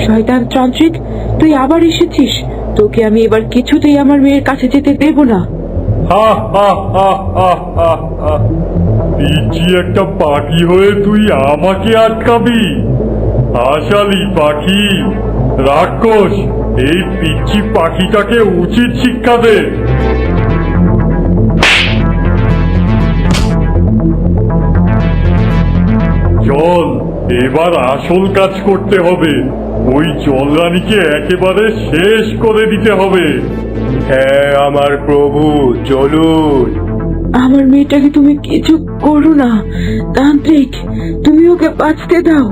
শয়তান তান্ত্রিক, তুই আবার এসেছিস। তোকে আমি এবার কিছুতেই আমার মেয়ের কাছে যেতে দেব না। পিচ্ছি একটা পাখি হয়ে তুই আমাকে আটকাবি? আশালি পাখি, রাক্ষস, এই পিচ্ছি পাখিটাকে উচিত শিক্ষা দে। চল, এবার আসল কাজ করতে হবে। ওই জলরানীকে একেবারে শেষ করে দিতে হবে। হ্যাঁ আমার প্রভু, চলুন। আমার মেয়েটাকে তুমি কিছু করো না তান্ত্রিক, তুমি ওকে বাঁচতে দাও।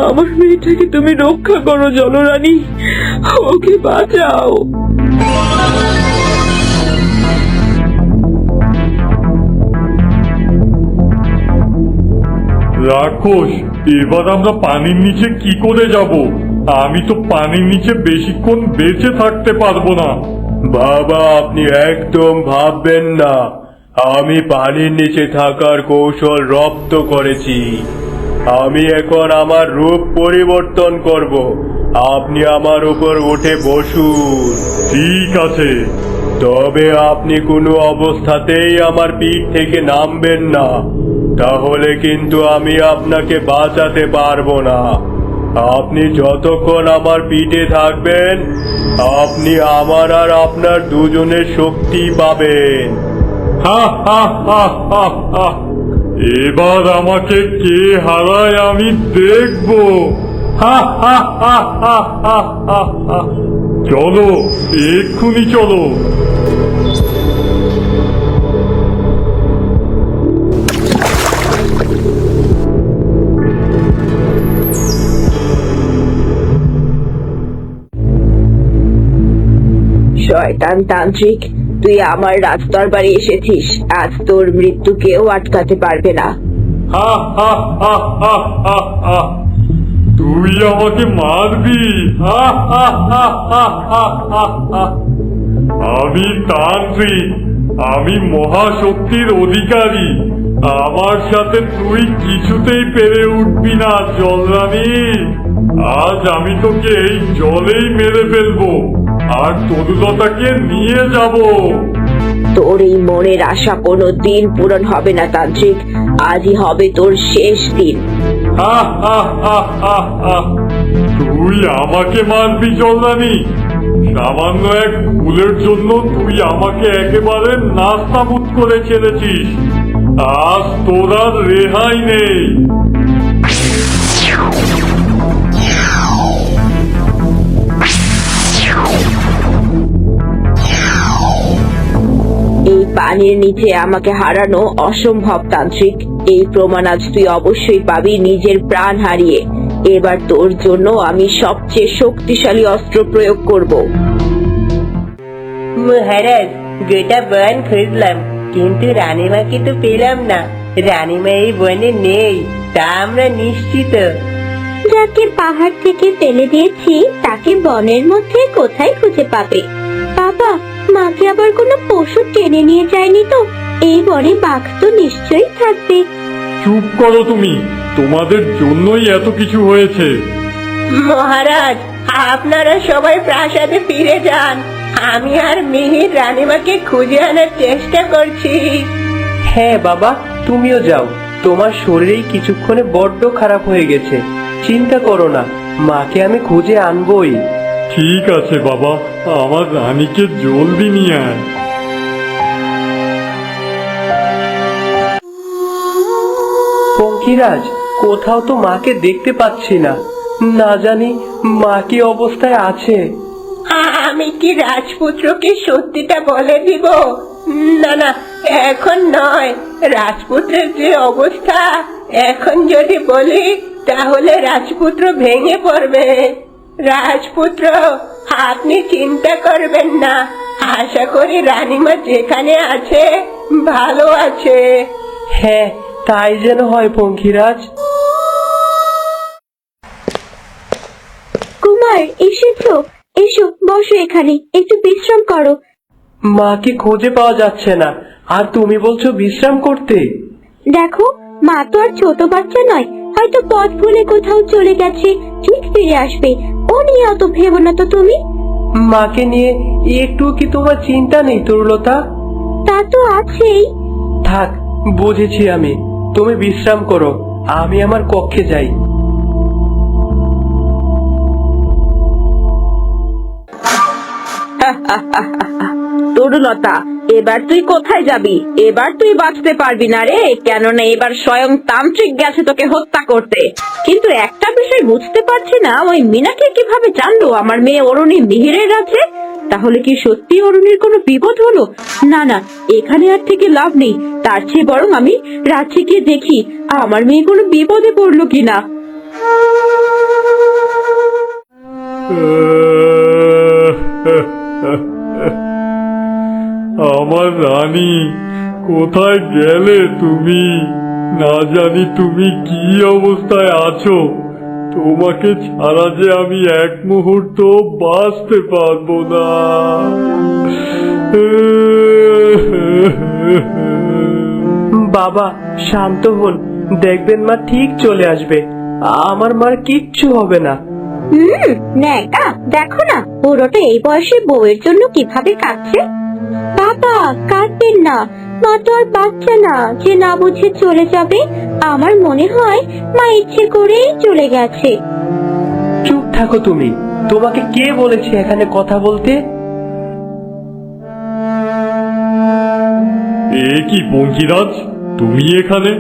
আমার মেয়েটাকে তুমি রক্ষা করো জলরানী, ওকে বাঁচাও। রাক্ষস, এবার আমরা পানির নিচে কি করে যাব? আমি তো পানির নিচে বেশিক্ষণ বেঁচে থাকতে পারবো না। বাবা, আপনি একদম ভাববেন না। আমি পানির নিচে থাকার কৌশল রপ্ত করেছি। আমি এখন আমার রূপ পরিবর্তন করব। আপনি আমার উপর উঠে বসুন। ঠিক আছে। তবে আপনি কোনো অবস্থাতেই আমার পিঠ থেকে নামবেন না, তাহলে কিন্তু আমি আপনাকে বাঁচাতে পারবো না। আপনি যতক্ষণ আমার পিঠে থাকবেন, আপনি আমার আর আপনার দুজনের শক্তি পাবেন। এবার আমাকে কে হারায় আমি দেখবো। চলো, এক্ষুনি চলো। শয়তান তান্ত্রিক, তুই আমার রাজদরবারে এসেছিস। আজ তোর মৃত্যু কেউ আটকাতে পারবে না। তুই আমাকে মারবি? আমি তান্ত্রিক, আমি মহাশক্তির অধিকারী। আমার সাথে তুই কিছুতেই পেরে উঠবি না জলরানী। আজ আমি তোকে এই জলেই মেরে ফেলবো আর তরুলতাকে নিয়ে যাব। তোর এই মনের আশা কোনো দিন পূরণ হবে না তান্ত্রিক, আজই হবে তোর শেষ দিন। তুই আমাকে মারবি জলরানী? সামান্য এক ভুলের জন্য তুই আমাকে একেবারে নাস্তাবুদ করে ছেড়েছিস। আজ তোর আর রেহাই নেই। এই পানির নিচে আমাকে হারানো অসম্ভব তান্ত্রিক। এই প্রমাণ আজ তুই অবশ্যই পাবি নিজের প্রাণ হারিয়ে। এবার তোর জন্য আমি সবচেয়ে শক্তিশালী অস্ত্র প্রয়োগ করব। মহারাজ, গোটা বন খুঁজলাম, কিন্তু রানীমাকে তো পেলাম না। রানীমা এই বনে নেই, তা আমরা নিশ্চিত। যাকে পাহাড় থেকে ফেলে দিয়েছি তাকে বনের মধ্যে কোথায় খুঁজে পাবে? বাবা, মাকে আবার কোনো পশু টেনে নিয়ে যায়নি তো? এই বনে বাঘ তো নিশ্চয়ই থাকবে। চুপ করো তুমি, তোমাদের জন্যই এত কিছু হয়েছে। মহারাজ, আপনারা সবাই প্রাসাদে ফিরে যান। আমি আর মিহির রানীমাকে খুঁজে আনার চেষ্টা করছি। হ্যাঁ বাবা, তুমিও যাও। তোমার শরীরেই কিছুক্ষণে বড্ড খারাপ হয়ে গেছে। চিন্তা করো না, মাকে আমি খুঁজে আনবই। ঠিক আছে বাবা, আমার রানীকে জলদি নিয়ে আয়। পঙ্খিরাজ, কোথাও তো মাকে দেখতে পাচ্ছি না। না জানি মা কি অবস্থায় আছে। আমি কি রাজপুত্রকে সত্যিটা বলে দিব? না না, এখন নয়। রাজপুত্রের যে অবস্থা, এখন যদি বলি তাহলে রাজপুত্র ভেঙে পড়বে। রাজপুত্র, আপনি চিন্তা করবেন না। আশা করি রানীমা যেখানে আছে ভালো আছে। হ্যাঁ, তাই যেন হয় পঙ্খিরাজ। কুমার, এসেছো? এসো, বসো এখানে, একটু বিশ্রাম করো। মাকে খুঁজে পাওয়া যাচ্ছে না, আর তুমি বলছো বিশ্রাম করতে? দেখো, মা তো আর ছোট বাচ্চা নয়, হয়তো পথ ভুলে কোথাও চলে গেছে, ঠিক ফিরে আসবে। ও নিয়ে অত ভেবো না তো তুমি। মাকে নিয়ে একটু কি তোমার চিন্তা নেই তরুলতা? তা তো আছেই। থাক, বুঝেছি আমি। তুমি বিশ্রাম করো, আমি আমার কক্ষে যাই। তরুলতা, এবার তুই কোথায় যাবি? এবার তুই বাঁচতে পারবি না রে, কেননা এবার স্বয়ং তান্ত্রিক গেছে তোকে হত্যা করতে। কিন্তু একটা বিষয় বুঝতে পারছি না, ওই মিনাকে কিভাবে জানলো আমার মেয়ে অরুণী মিহিরের রাজ্যে? তাহলে কি সত্যি অরুণীর কোনো বিপদ হলো? না না, এখানে আর থেকে লাভ নেই। তার চেয়ে বরং আমি রাজ্যে গিয়ে দেখি আমার মেয়ে কোনো বিপদে পড়লো কিনা। আমার রানী, কোথায় গেলে তুমি? না জানি তুমি কি অবস্থায় আছো। তোমাকে ছাড়া যে আমি এক মুহূর্ত বাঁচতে পারবো না। বাবা, শান্ত হন। দেখবেন মা ঠিক চলে আসবে। আমার মার কিচ্ছু হবে না। ন্যাকা, দেখো না বুড়োটা এই বয়সে বউয়ের জন্য কিভাবে কাঁদছে। বাবা, কাঁদবেন না। মা তো আর বাচ্চা না যে না বুঝে চলে যাবে। আমার মনে হয় মা ইচ্ছে করেই চলে গেছে। চুপ থাকো তুমি। তোমাকে কে বলেছে এখানে কথা বলতে? এ কি পঙ্কিরাজ, তুমি এখানে?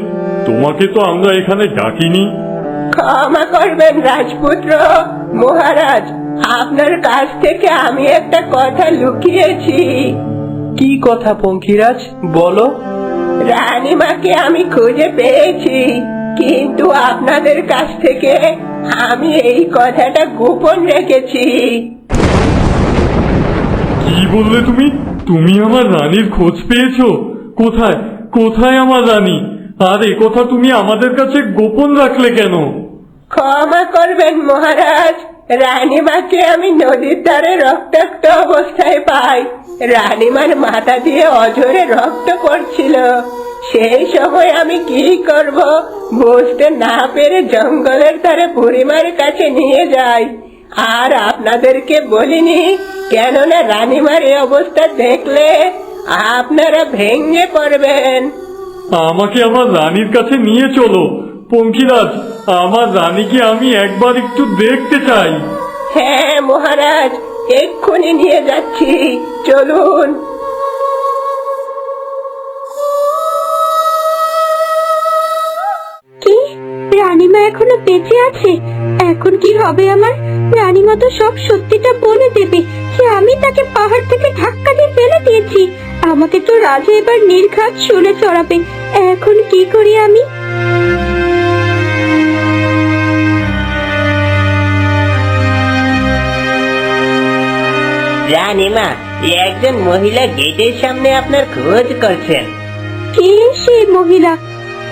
তোমাকে তো আমরা এখানে ডাকিনি। ক্ষমা করবেন রাজপুত্র মহারাজ, আপনার কাছ থেকে আমি একটা কথা লুকিয়েছি। কি কথা পঙ্খিরাজ, বলো। রানীমাকে আমি খুঁজে পেয়েছি, কিন্তু আপনাদের কাছ থেকে আমি এই কথাটা গোপন রেখেছি। কি বললে তুমি? তুমি আমার রানীর খোঁজ পেয়েছো? কোথায় কোথায় আমার রানী? আর এ কথা তুমি আমাদের কাছে গোপন রাখলে কেন? ক্ষমা করবেন মহারাজ, রানীমাকে আমি নদীর ধারে রক্তাক্ত অবস্থায় পাই। রানীমার মাথা দিয়ে অঝরে রক্ত পড়ছিল। সেই সময় আমি কি করব বুঝতে না পেরে জঙ্গলের ধারে বুড়িমার কাছে নিয়ে যাই। আর আপনাদেরকে বলিনি, কেননা রানীমার এই অবস্থা দেখলে আপনারা ভেঙে পড়বেন। আমাকে আমার রানীর কাছে নিয়ে চলো পঙ্কিরাজ। আমার রানীকে আমি একবার একটু দেখতে চাই। হ্যাঁ মহারাজ, এক্ষুনি নিয়ে যাচ্ছি, চলুন। কি, রানীমা এখনো বেঁচে আছে? এখন কি হবে আমার? রানীমা তো সব সত্যিটা বলে দেবে যে আমি তাকে পাহাড় থেকে ধাক্কা দিয়ে ফেলে দিয়েছি। আমাকে তো রাজা এবার নির্ঘাত শুলে চড়াবে। এখন কি করি আমি? রানীমা, একজন মহিলা গেটের সামনে আপনার খোঁজ করছেন। কে সেই মহিলা?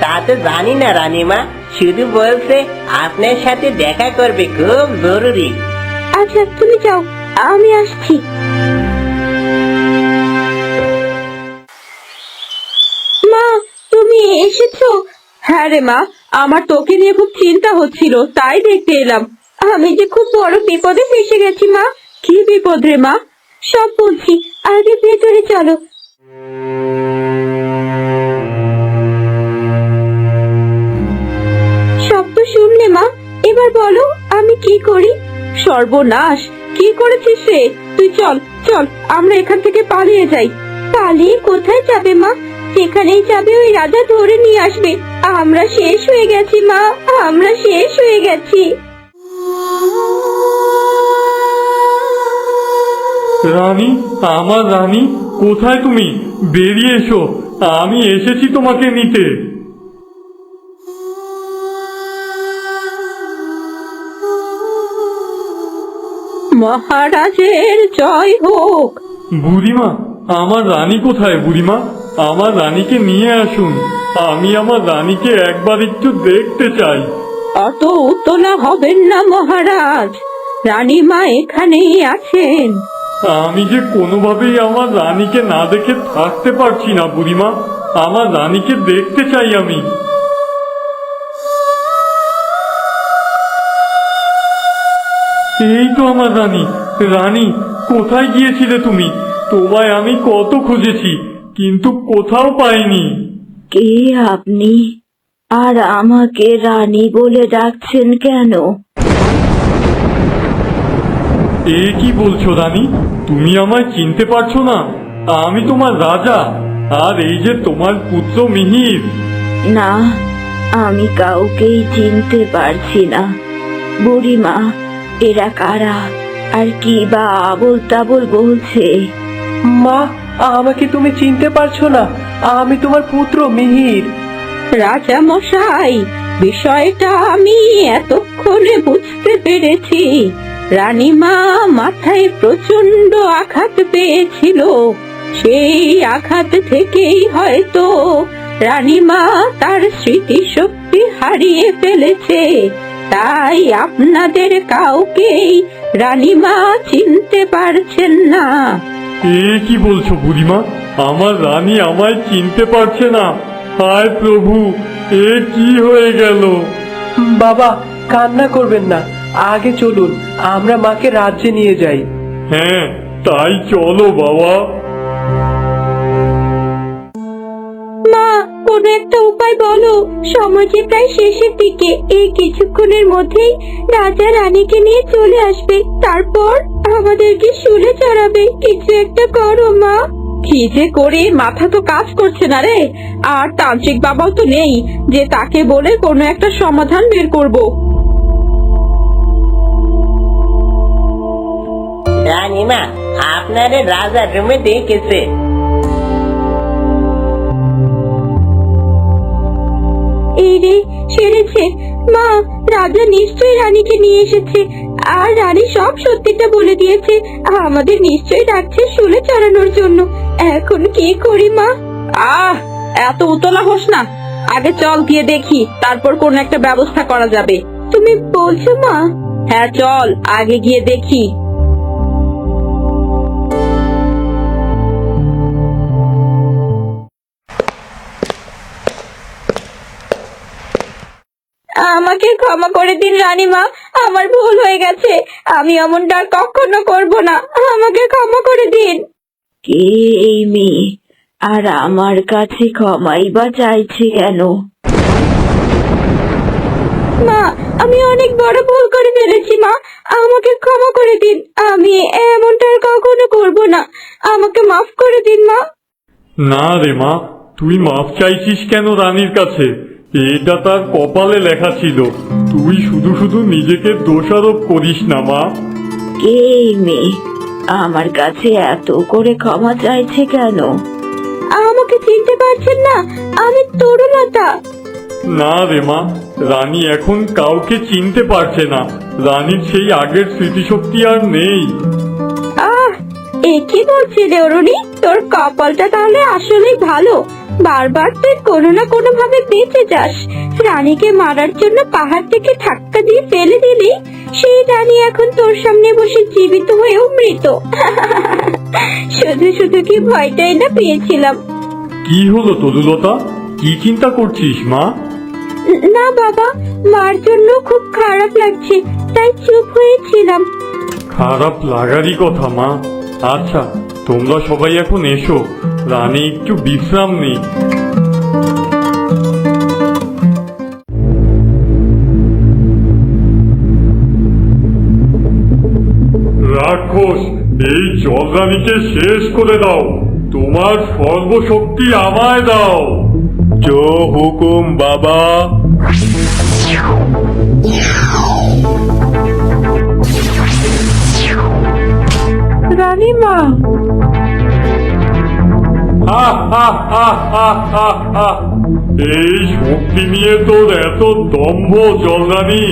তা তো জানি না রানীমা, শুধু বলছে আপনার সাথে দেখা করবে, খুব জরুরি। আচ্ছা তুমি যাও, আমি আসছি। মা, তুমি এসেছো? হ্যাঁ রে মা, আমার তোকে নিয়ে খুব চিন্তা হচ্ছিল, তাই দেখতে এলাম। আমি যে খুব বড় বিপদে ফেসে গেছি মা। কি বিপদ রে মা? সব বলছি, আগে ভেতরে চলো। সব তো শুনলে মা, এবার বলো আমি কি করি? সর্বনাশ, কি করেছিস রে? তুই চল চল, আমরা এখান থেকে পালিয়ে যাই। পালিয়ে কোথায় যাবে মা? যেখানেই যাবে ওই রাজা ধরে নিয়ে আসবে। আমরা শেষ হয়ে গেছি মা, আমরা শেষ হয়ে গেছি। রানী, আমার রানী, কোথায় তুমি? বেরিয়ে এসো, আমি এসেছি তোমাকে নিতে। মহারাজের জয় হোক। বুড়িমা, আমার রানী কোথায়? বুড়িমা, আমার রানীকে নিয়ে আসুন। আমি আমার রানীকে একবার একটু দেখতে চাই। অত উতলা হবেন না মহারাজ, রানীমা এখানেই আছেন। আমি যে কোনোভাবেই আমার রানীকে না দেখে থাকতে পারছি না বুড়িমা। আমার রানীকে দেখতে চাই আমি। এই তো আমার রানী। রানী, কোথায় গিয়েছিলে তুমি? তোমায় আমি কত খুঁজেছি, কিন্তু কোথাও পাইনি। কে আপনি? আর আমাকে রানী বলে ডাকছেন কেন? এ কি বলছো রানী? তুমি আমায় চিনতে পারছো না? আমি তোমার রাজা, আর এই যে তোমার পুত্র মিহির। না, আমি কাউকেই চিনতে পারছি না। বুড়িমা, এরা কারা? আর কি বা আবোল তাবোল বলছে? মা, আমাকে তুমি চিনতে পারছো না? আমি তোমার পুত্র মিহির। রাজা মশাই, বিষয়টা আমি এতক্ষণে বুঝতে পেরেছি। রানীমা মাথায় প্রচন্ড আঘাত পেয়েছিল। সেই আঘাত থেকেই হয়তো রানীমা তার স্মৃতিশক্তি হারিয়ে ফেলেছে। তাই আপনাদের কাউকেই রানীমা চিনতে পারছেন না। এ কি বলছো বুড়িমা? আমার রানী আমায় চিনতে পারছে না? হায় প্রভু, এ কি হয়ে গেল? বাবা, কান্না করবেন না। আগে চলুন, আমরা মাকে রাজ্যে নিয়ে যাই। হ্যাঁ, তাই চলো বাবা। মা, কোনো একটা উপায় বলো। সময় যে প্রায় শেষের দিকে। এই কিছুক্ষণের মধ্যেই রাজা রানীকে নিয়ে চলে আসবে, তারপর আমাদেরকে শুলে চড়াবে। কিছু একটা করো মা। কি যে করে, মাথা তো কাজ করছে না রে। আর তান্ত্রিক বাবাও তো নেই যে তাকে বলে কোনো একটা সমাধান বের করব। রানীমা আপনারে রাজার রুমে ডেকেছে। এই রে, সেরেছে। মা, রাজা নিশ্চয়ই রানীকে নিয়ে এসেছে, আর রানী সব সত্যিটা বলে দিয়েছে। আমাদের নিশ্চয়ই ডাকছে শুলে চড়ানোর জন্য। এখন কি করি মা? এত উতলা হোস না। আগে চল গিয়ে দেখি, তারপর কোন একটা ব্যবস্থা করা যাবে। তুমি বলছো মা? হ্যাঁ চল, আগে গিয়ে দেখি। আমাকে ক্ষমা করে দিন রানীমা, আমার ভুল হয়ে গেছে। আমি এমনটা আর কখনো করব না। আমাকে ক্ষমা করে দিন। কে এই মেয়ে? আর আমার কাছে ক্ষমাই বা চাইছে কেন? মা, আমি অনেক বড় ভুল করে ফেলেছি মা। আমাকে ক্ষমা করে দিন। আমি এমনটা আর কখনো করব না। আমাকে মাফ করে দিন মা। না রে মা, তুই মাফ চাইছিস কেন রানীর কাছে? এটা তার কপালে লেখা ছিল। তুই শুধু শুধু নিজেকে দোষারোপ করিস না মা। কে এই মেয়ে? আমার কাছে এত করে ক্ষমা চাইছে কেন? আমাকে চিনতে পারছেন না? আমি তরুলতা। না রে মা, রানী এখন কাউকে চিনতে পারছে না। রানীর সেই আগের স্মৃতিশক্তি আর নেই। এ কি বলছিস অরুণী? তোর কপালটা তাহলে আসলেই ভালো। বারবার তুই কোনো না কোনো ভাবে বেঁচে যাস। রানীকে মারার জন্য পাহাড় থেকে ধাক্কা দিয়ে ফেলে দিলি, সেই রানী এখন তোর সামনে বসে জীবিত হয়েও মৃত। শুধু শুধু কি ভয়টাই না পেয়েছিলাম। কি হলো তরুলতা? কি চিন্তা করছিস মা? না বাবা, মার জন্য খুব খারাপ লাগছে, তাই চুপ হয়েছিলাম। খারাপ লাগারই কথা মা। আচ্ছা, তোমরা সবাই এখন এসো, রানী একটু বিশ্রাম নেই। রাক্ষস, এই জলরানীকে শেষ করে দাও। তোমার সর্বশক্তি আমায় দাও। জো হুকুম বাবা। রানীমা, এই শক্তি নিয়ে তোর এত দম্ভ জলরানী?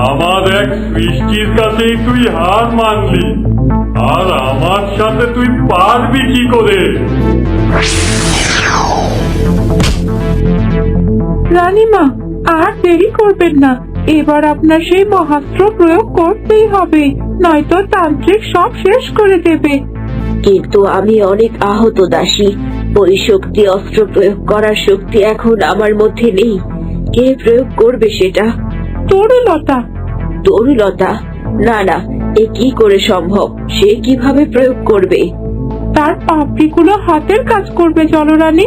আমার এক সৃষ্টির কাছেই তুই হার মানলি, আর আমার সাথে তুই পারবি কি করে? রানীমা, আর দেরি করবেন না। এবার আপনার সেই মহাস্ত্র প্রয়োগ করতেই হবে, নয়তো তান্ত্রিক সব শেষ করে দেবে। কিন্তু আমি অনেক আহত দাসী। ওই শক্তি, অস্ত্র প্রয়োগ করার শক্তি এখন আমার মধ্যে নেই। কে প্রয়োগ করবে সেটা? তরুলতা। তরুলতা? না না, এ কি করে সম্ভব? সে কিভাবে প্রয়োগ করবে? তার পাপড়িগুলো হাতের কাজ করবে জলরানী।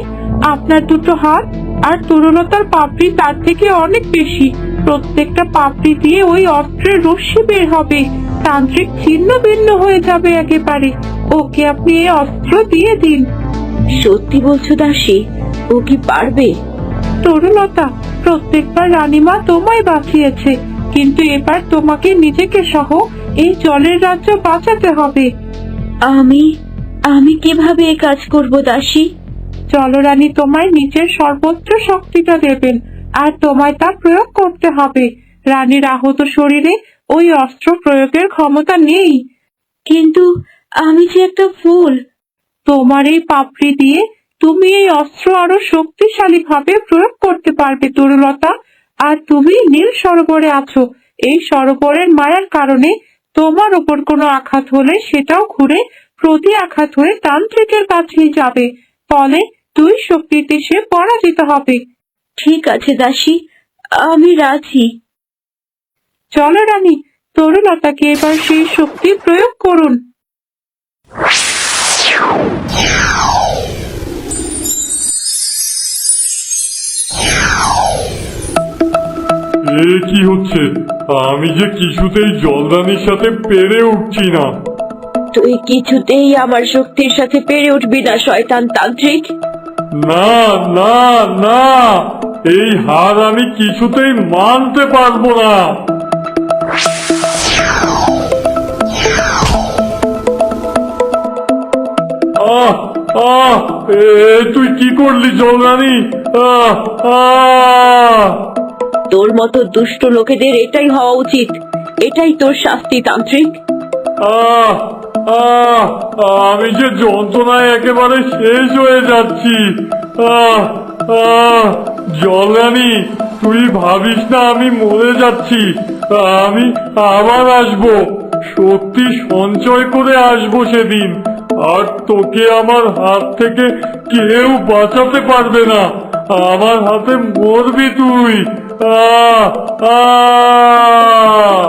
আপনার দুটো হাত আর তরুলতার পাপড়ি তার থেকে অনেক বেশি। প্রত্যেকটা পাপড়ি দিয়ে ওই অস্ত্রের রশ্মি বের হবে। তান্ত্রিক ছিন্ন ভিন্ন হয়ে যাবে একেবারে। ওকে আপনি এই অস্ত্র দিয়ে দিন। সত্যি বলছো দাসী? ও কি পারবে? তরুলতা, প্রত্যেকবার রানীমা তোমায় বাঁচিয়েছে, কিন্তু এবার তোমাকে নিজেকে সহ এই জলের রাজ্য বাঁচাতে হবে। আমি কিভাবে এ কাজ করব দাসী? জলরানী তোমায় নিজের সর্বোচ্চ শক্তিটা দেবেন, আর তোমায় তা প্রয়োগ করতে হবে। রানীর আহত শরীরে ওই অস্ত্র প্রয়োগের ক্ষমতা নেই। কিন্তু আমি যে একটা ফুল। তোমার এই পাপড়ি দিয়ে তুমি এই অস্ত্র আরো শক্তিশালী ভাবে প্রয়োগ করতে পারবে তরুলতা। আর তুমি নীল সরোবরে আছো। এই সরোবরের মায়ার কারণে তোমার ওপর কোনো আঘাত হলে সেটাও ঘুরে প্রতি আঘাত হয়ে তান্ত্রিকের কাছেই যাবে। ফলে দুই শক্তিতে সে পরাজিত হবে। ঠিক আছে দাসী, আমি রাজি। চলো রানী, তরুলতাকে এবার সেই শক্তি প্রয়োগ করুন। এ কি হচ্ছে? আমি যে কিছুতেই জলরানীর সাথে পেরে উঠছি না। তুই কিছুতেই আমার শক্তির সাথে পেরে উঠবি না শয়তান তান্ত্রিক। না না না, এই হার আমি কিছুতেই মানতে পারবো না। আহ আহ, তুই কি করলি জলরানী? আহ আহ তোর মতো দুষ্ট লোকেদের এটাই হওয়া উচিত। এটাই তোর শাস্তি তান্ত্রিক। আহ আহ, আমি যে যন্ত্রণায় একেবারে শেষ হয়ে যাচ্ছি। আহ আহ, জলরানী, তুই ভাবিস না আমি মরে যাচ্ছি। আমি আবার আসবো, শক্তি সঞ্চয় করে আসবো সেদিন। আর তোকে আমার হাত থেকে কেউ বাঁচাতে পারবে না। আমার হাতে মরবি তুই। আহ আহ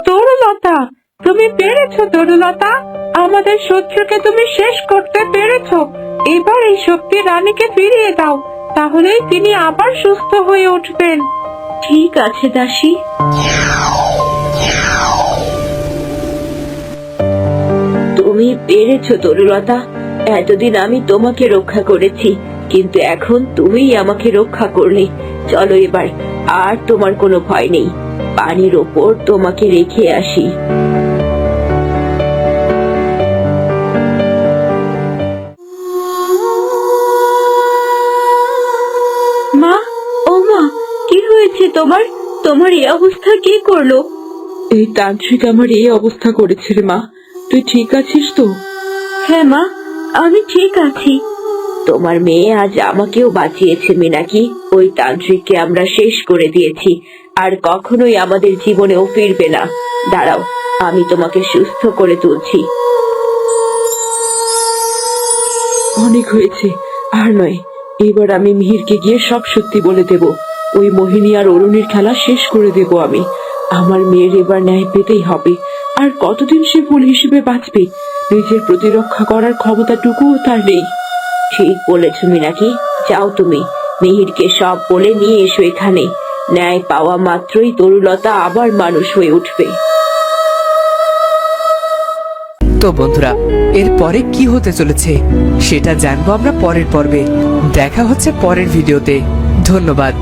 তরুলতা, তুমি পেরেছো তরুলতা। আমাদের শত্রুকে তুমি শেষ করতে পেরেছো। এবার এই শক্তি রানীকে ফিরিয়ে দাও, তাহলেই তিনি আবার সুস্থ হয়ে উঠবেন। ঠিক আছে দাসী। তুমি পেরেছো তরুলতা। এতদিন আমি তোমাকে রক্ষা করেছি, কিন্তু এখন তুমিই আমাকে রক্ষা করলে। চলো এবার, আর তোমার কোনো ভয় নেই। পানির ওপর তোমাকে রেখে আসি। মা, ও মা, কি হয়েছে তোমার? তোমার এই অবস্থা কে করলো? এই তান্ত্রিক আমার এই অবস্থা করেছে রে মা। তুই ঠিক আছিস তো? হ্যাঁ মা, আমি ঠিক আছি। তোমার মেয়ে আজ আমাকেও বাঁচিয়েছে মিনাকি। ওই তান্ত্রিককে আমরা শেষ করে দিয়েছি, আর কখনোই আমাদের জীবনেও ফিরবে না। দাঁড়াও, আমি তোমাকে সুস্থ করে তুলছি। অনেক হয়েছে, আর নয়। এবার আমি মিহিরকে গিয়ে সব সত্যি বলে দেব। ওই মোহিনী আর অরুণীর খেলা শেষ করে দেব আমি। আমার মেয়ের এবার ন্যায় পেতেই হবে। আর কতদিন সে ফুল হিসেবে বাঁচবে? নিজের প্রতিরক্ষা করার ক্ষমতাটুকুও তার নেই। ঠিক বলেছ মিনাকি। যাও তুমি, মিহিরকে সব বলে নিয়ে এসো এখানে। ন্যায় পাওয়া মাত্রই তরুলতা আবার মানুষ হয়ে উঠবে। তো বন্ধুরা, এরপরে কি হতে চলেছে সেটা জানবো আমরা পরের পর্বে। দেখা হচ্ছে পরের ভিডিওতে। ধন্যবাদ।